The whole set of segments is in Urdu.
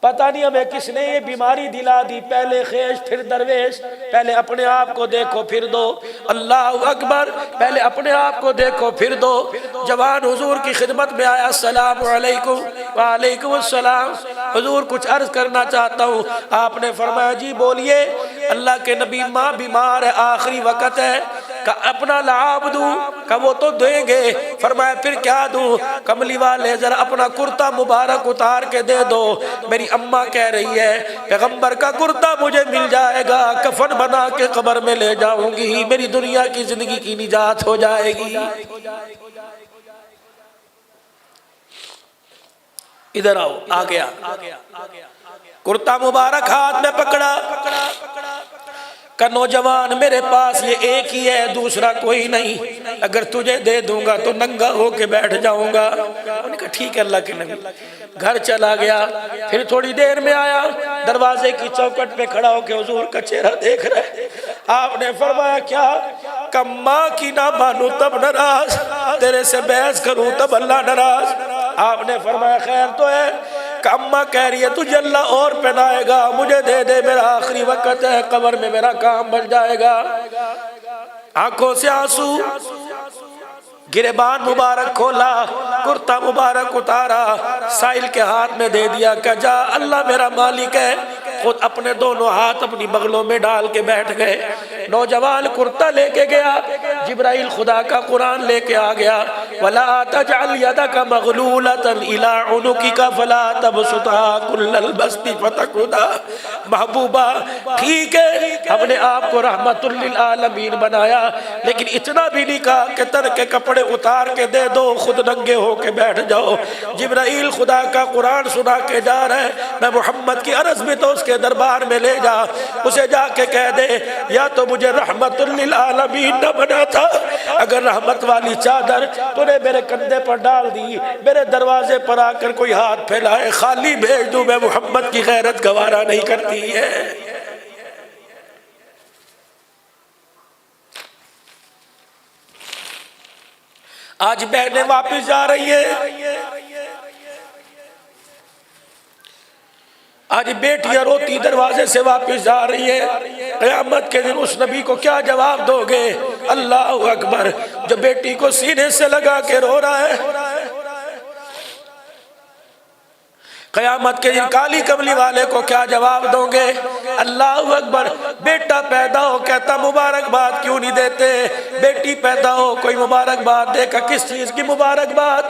پتہ نہیں ہمیں کس نے یہ بیماری دلا دی، پہلے خیش پھر درویش، پہلے اپنے آپ کو دیکھو پھر دو، اللہ اکبر، پہلے اپنے آپ کو دیکھو پھر دو۔ جوان حضور کی خدمت میں آیا، السلام علیکم، وعلیکم السلام، حضور کچھ عرض کرنا چاہتا ہوں۔ آپ نے فرمایا جی بولیے۔ اللہ کے نبی، ماں بیمار ہے، آخری وقت ہے، کہ اپنا لعاب دوں؟ کہ وہ تو دیں گے۔ فرمایا پھر کیا دوں؟ کملی والے ذرا اپنا کرتا مبارک اتار کے دے دو، میری اماں کہہ رہی ہے پیغمبر کا کرتا مجھے مل جائے گا، کفن بنا کے قبر میں لے جاؤں گی، میری دنیا کی زندگی کی نجات ہو جائے گی۔ ادھر آؤ، آ گیا کرتا مبارک ہاتھ میں پکڑا، کہ نوجوان میرے پاس یہ ایک ہی ہے، دوسرا کوئی نہیں، اگر تجھے دے دوں گا تو ننگا ہو کے بیٹھ جاؤں گا۔ انہوں نے کہا ٹھیک ہے اللہ کے نبی۔ گھر چلا گیا، پھر تھوڑی دیر میں آیا، دروازے کی چوکٹ پہ کھڑا ہو کے حضور کا چہرہ دیکھ رہے۔ آپ نے فرمایا کیا؟ کہ ماں کی نہ مانوں تب ناراض، تیرے سے بحث کروں تب اللہ ناراض۔ آپ نے فرمایا خیر تو ہے؟ کہ اماں کہہ رہی ہے تجھے اللہ اور پہنائے گا، مجھے دے دے، میرا آخری وقت ہے، قبر میں میرا کام بن جائے گا۔ آنکھوں سے آنسو، گریبان مبارک کھولا، کرتا مبارک اتارا، سائل کے ہاتھ میں دے دیا، کہ جا اللہ میرا مالک ہے۔ خود اپنے دونوں ہاتھ اپنی بغلوں میں ڈال کے بیٹھ گئے۔ نوجوان کرتا لے کے گیا، جبرائیل خدا کا قرآن لے کے آ گیا، وَلَا تَجْعَلْ يَدَكَ مَغْلُولَةً إِلَىٰ عُنُقِكَ فَلَا تَبْسُطْهَا كُلَّ الْبَسْطِ فَتَقْعُدَ۔ محبوبہ ٹھیک ہے ہم نے آپ کو رحمت للعالمین بنایا، لیکن اتنا بھی نہیں کہا کہ تن کے کپڑے اتار کے دے دو، خود ننگے ہو کے بیٹھ جاؤ۔ جبرائیل خدا کا قرآن سنا کے جا رہے، میں محمد کی عرض میں تو اس کے دربار میں لے جا، اسے جا کے کہہ دے یا تو مجھے رحمت للعالمین نہ بنا تھا، اگر رحمت والی چادر تو نے میرے کندھے پر ڈال دی، میرے دروازے پر آ کر کوئی ہاتھ پھیلائے خالی بھیج دوں، میں محمد کی غیرت گوارا نہیں کرتی ہے۔ آج بہنیں واپس جا رہی ہیں، آج بیٹیاں روتی دروازے سے واپس جا رہی ہیں۔ قیامت کے دن اس نبی کو کیا جواب دو گے؟ اللہ اکبر، جو بیٹی کو سینے سے لگا کے رو رہا ہے۔ قیامت کے دن کالی کملی والے کو کیا جواب دو گے؟ اللہ اکبر، بیٹا پیدا ہو کہتا مبارکباد کیوں نہیں دیتے؟ بیٹی پیدا ہو کوئی مبارکباد دے گا، کس چیز کی مبارکباد؟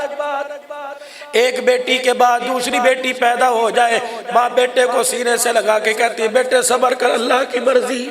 ایک بیٹی کے بعد دوسری بیٹی پیدا ہو جائے، ماں بیٹے کو سینے سے لگا کے کہتی ہے بیٹے صبر کر، اللہ کی مرضی۔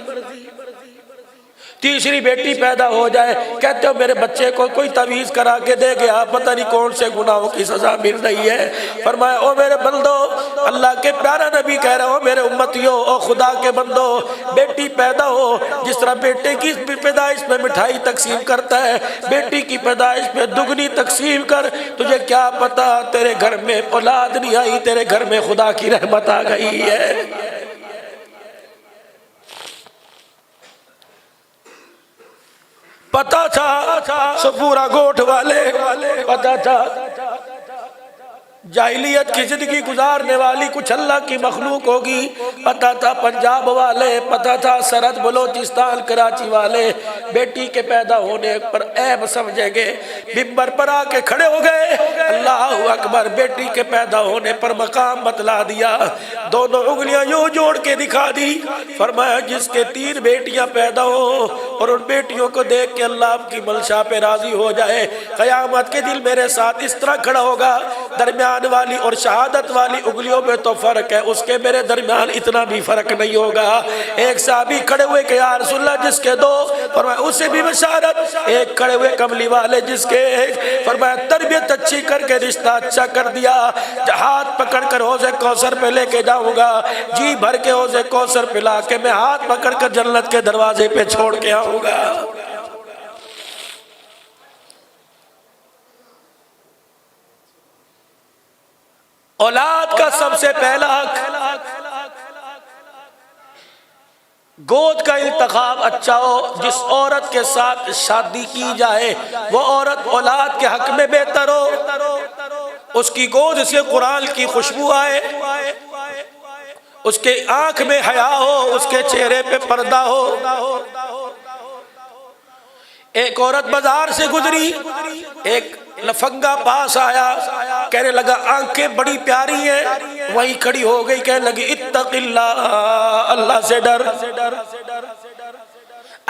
تیسری بیٹی پیدا ہو جائے، کہتے ہو میرے بچے کو کوئی تعویذ کرا کے دے گیا، پتہ نہیں کون سے گناہوں کی سزا مل رہی ہے۔ فرمایا او میرے بندو، اللہ کے پیارا نبی کہہ رہا ہو میرے امتیوں، او خدا کے بندو، بیٹی پیدا ہو، جس طرح بیٹے کی پیدائش میں مٹھائی تقسیم کرتا ہے، بیٹی کی پیدائش میں دگنی تقسیم کر۔ تجھے کیا پتا تیرے گھر میں اولاد نہیں آئی، تیرے گھر میں خدا کی رحمت آ گئی ہے۔ پتا تھا سپورا گوٹھ والے، پتا تھا جاہلیت کی زندگی گزارنے والی کچھ اللہ کی مخلوق ہوگی، پتا تھا پنجاب والے، پتا تھا سرحد بلوچستان کراچی والے بیٹی کے پیدا ہونے پر عیب سمجھیں گے، منبر پر آ کے کھڑے ہو گئے، اللہ اکبر، بیٹی کے پیدا ہونے پر مقام بتلا دیا، دونوں انگلیاں یوں جوڑ کے دکھا دی، فرمایا جس کے 3 بیٹیاں پیدا ہو اور ان بیٹیوں کو دیکھ کے اللہ آپ کی منشا پہ راضی ہو جائے، قیامت کے دن میرے ساتھ اس طرح کھڑا ہوگا، درمیان والی اور شہادت والی انگلیوں میں تو فرق ہے، اس کے میرے درمیان اتنا بھی فرق نہیں ہوگا۔ ایک صحابی کھڑے ہوئے کہ یا رسول اللہ جس کے 2، فرمایا اسے بھی بشارت، ایک کھڑے ہوئے کملی والے جس کے 1، فرمایا تربیت اچھی کر کے رشتہ اچھا کر دیا، ہاتھ پکڑ کر حوض کوثر پہ لے کے جاؤں گا، جی بھر کے حوض کوثر پلا کے میں ہاتھ پکڑ کر جنت کے دروازے پہ چھوڑ کے آؤں گا۔ اولاد کا سب سے پہلا حق، گود کا انتخاب اچھا ہو، جس عورت کے ساتھ شادی کی جائے وہ عورت اولاد کے حق میں بہتر ہو، اس کی گود سے قرآن کی خوشبو آئے، اس کے آنکھ میں حیا ہو، اس کے چہرے پہ پردہ ہو۔ ایک عورت بازار سے گزری، ایک لفنگا پاس آیا، کہنے لگا آنکھیں بڑی پیاری ہیں، وہیں کھڑی ہو گئی، کہنے لگی اتق اللہ، اللہ سے ڈر۔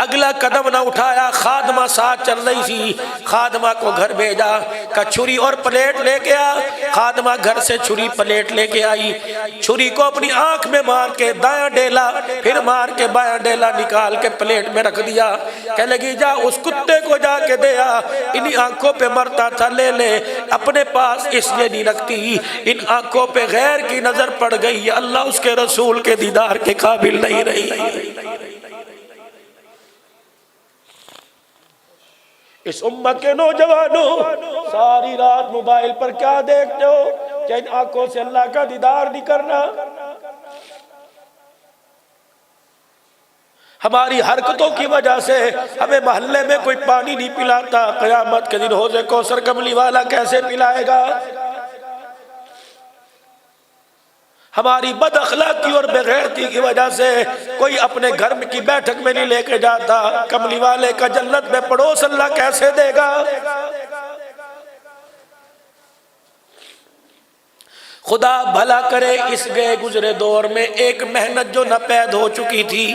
اگلا قدم نہ اٹھایا، خادمہ ساتھ چل رہی تھی، خادمہ کو گھر بھیجا، کہا چھری اور پلیٹ لے کے آ۔ خادمہ گھر سے چھری پلیٹ لے کے آئی، چھری کو اپنی آنکھ میں مار کے دایاں ڈیلا، پھر مار کے بایاں ڈیلا، نکال کے پلیٹ میں رکھ دیا۔ کہنے لگی جا اس کتے کو جا کے دے آ، انہی آنکھوں پہ مرتا تھا، لے لے، اپنے پاس اس لیے نہیں رکھتی، ان آنکھوں پہ غیر کی نظر پڑ گئی، اللہ اس کے رسول کے دیدار کے قابل نہیں رہی۔ اس امت کے نوجوانوں، ساری رات موبائل پر کیا دیکھتے ہو کہ ان آنکھوں سے اللہ کا دیدار نہیں کرنا؟ ہماری حرکتوں کی وجہ سے ہمیں محلے میں کوئی پانی نہیں پلاتا، قیامت کے دن حوض کوثر کملی والا کیسے پلائے گا؟ ہماری بد اخلاقی اور بے غیرتی کی وجہ سے کوئی اپنے گھر کی بیٹھک میں نہیں لے کے جاتا، کملی والے کا جنت میں پڑوس اللہ کیسے دے گا؟ خدا بھلا کرے اس گئے گزرے دور میں ایک محنت جو ناپید ہو چکی تھی،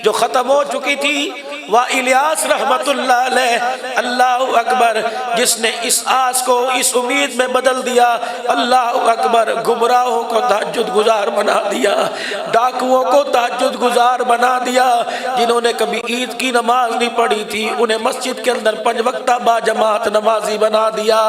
جو ختم ہو چکی تھی، وہ الیاس رحمت اللہ علیہ، اللہ اکبر، جس نے اس آس کو اس امید میں بدل دیا، اللہ اکبر، گمراہوں کو تہجد گزار بنا دیا، ڈاکوؤں کو تہجد گزار بنا دیا، جنہوں نے کبھی عید کی نماز نہیں پڑھی تھی انہیں مسجد کے اندر 5 وقتہ با جماعت نمازی بنا دیا۔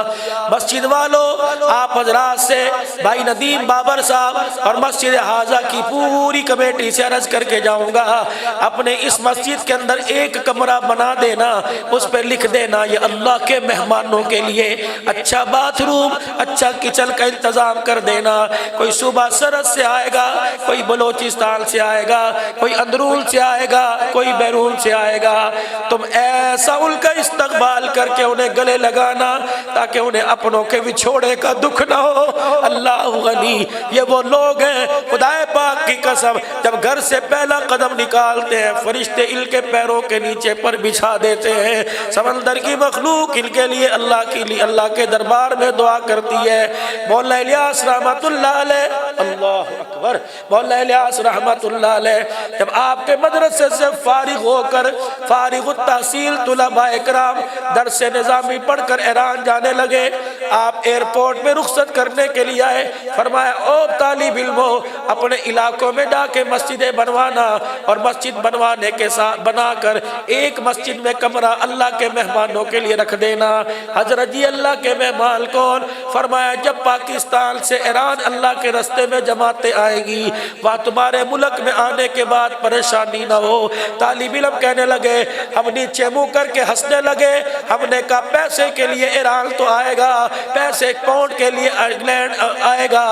مسجد والوں، آپ حضرات سے بھائی ندیم بابر صاحب اور مسجد حاضہ کی پوری کمیٹی سے عرض کر کے جاؤں گا، اپنے اس مسجد کے اندر ایک کمرہ بنا دینا، اس پہ لکھ دینا یہ اللہ کے مہمانوں کے لیے اچھا باتھ روم، اچھا کچن کا انتظام کر دینا۔ کوئی صوبہ سرحد سے آئے گا، کوئی بلوچستان سے آئے گا، کوئی اندرون سے آئے گا، کوئی بیرون سے آئے گا، تم ایسا ان کا استقبال کر کے انہیں گلے لگانا تاکہ انہیں اپنوں کے وچھوڑے کا دکھ نہ ہو۔ اللہ غنی، یہ وہ لوگ ہیں خدا پاک کی قسم، جب گھر سے پہلا قدم نکالتے ہیں فرشتے ان کے پیروں کے نیچے پر بچھا دیتے ہیں، سمندر کی مخلوق ان کے لیے اللہ کے دربار میں دعا کرتی ہے۔ مولا الیاس رحمت اللہ علیہ، اللہ اکبر، مولا الیاس رحمت اللہ علیہ جب آپ کے مدرسے سے فارغ ہو کر فارغ التحصیل طلباء اکرام درس نظامی پڑھ کر ایران جانے لگے، آپ ایئرپورٹ میں رخصت کرنے کے لیے آئے، فرمایا او طالب علموں، اپنے علاقوں میں جا کے مسجدیں بنوانا اور مسجد بنوانے کے ساتھ بنا کر ایک مسجد میں کمرہ اللہ کے مہمانوں کے لیے رکھ دینا۔ حضرت جی اللہ کے مہمان کون؟ فرمایا جب پاکستان سے ایران اللہ کے رستے میں جماعتیں آئیں گی، وہاں تمہارے ملک میں آنے کے بعد پریشانی نہ ہو۔ طالب علم کہنے لگے، ہم نیچے منہ کر کے ہنسنے لگے، ہم نے کہا پیسے کے لیے ایران تو آئے گا، پیسے پاؤنڈ کے لیے انگلینڈ آئے گا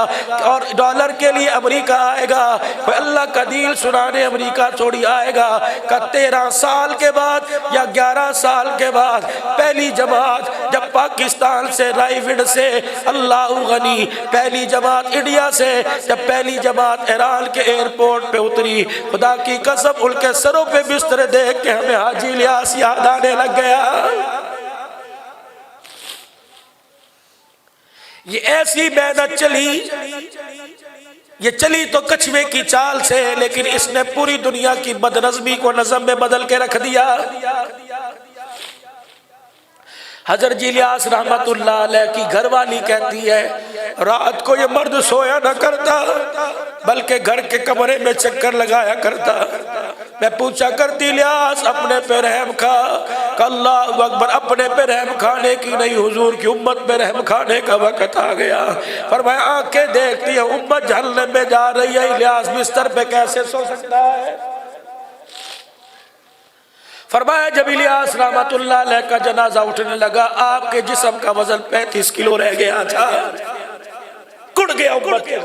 اور ڈالر کے لیے امریکہ آئے گا، کوئی اللہ کا دین سنانے امریکہ تھوڑی آئے گا۔ کہ 13 سال کے بعد یا 11 سال کے بعد پہلی جماعت جب پاکستان سے رائی وڈ سے، اللہ غنی، پہلی جماعت انڈیا سے جب پہلی جماعت ایران کے ایئرپورٹ پہ اتری، خدا کی قسم ان کے سروں پہ بستر دیکھ کے ہمیں حاجی الیاس یاد آنے لگ گیا۔ یہ ایسی محنت چلی، یہ چلی تو کچھوے کی چال سے، لیکن اس نے پوری دنیا کی بدنظمی کو نظم میں بدل کے رکھ دیا۔ حضرت جی الیاس رحمت اللہ علیہ کی گھر والی کہتی ہے رات کو یہ مرد سویا نہ کرتا بلکہ گھر کے کمرے میں چکر لگایا کرتا۔ میں پوچھا کرتی الیاس اپنے پہ رحم کھا، کہ اللہ اکبر، اپنے پہ رحم کھانے کی نہیں، حضور کی امت پہ رحم کھانے کا وقت آ گیا۔ فرمایا آنکھیں دیکھتی ہیں امت جہنم میں جا رہی ہے، الیاس بستر پہ کیسے سو سکتا ہے؟ فرمایا جب الیاس رحمت اللہ علیہ کا جنازہ اٹھنے لگا، آپ کے جسم کا وزن 35 کلو رہ گیا تھا، کڑ گیا امت کے۔